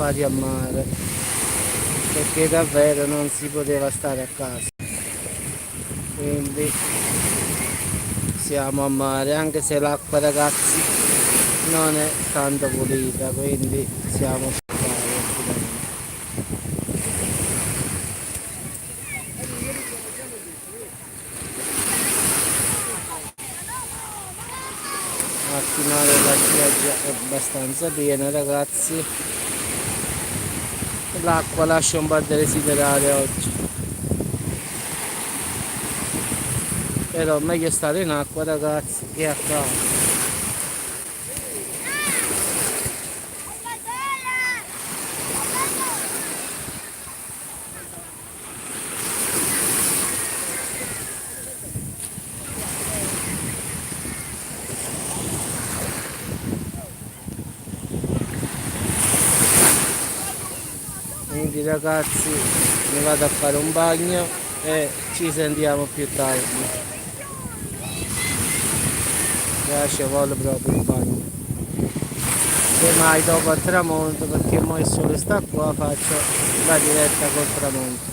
scappati a mare perché davvero non si poteva stare a casa, quindi siamo a mare, anche se l'acqua, ragazzi, non è tanto pulita, quindi siamo scappati. La macchina della spiaggia è abbastanza piena, ragazzi. L'acqua lascia un po' da desiderare oggi, però meglio stare in acqua, ragazzi, che a casa. Quindi, ragazzi, mi vado a fare un bagno e ci sentiamo più tardi. Ci vuole proprio il bagno. Semmai dopo al tramonto, perché mo il sole sta qua, faccio la diretta col tramonto.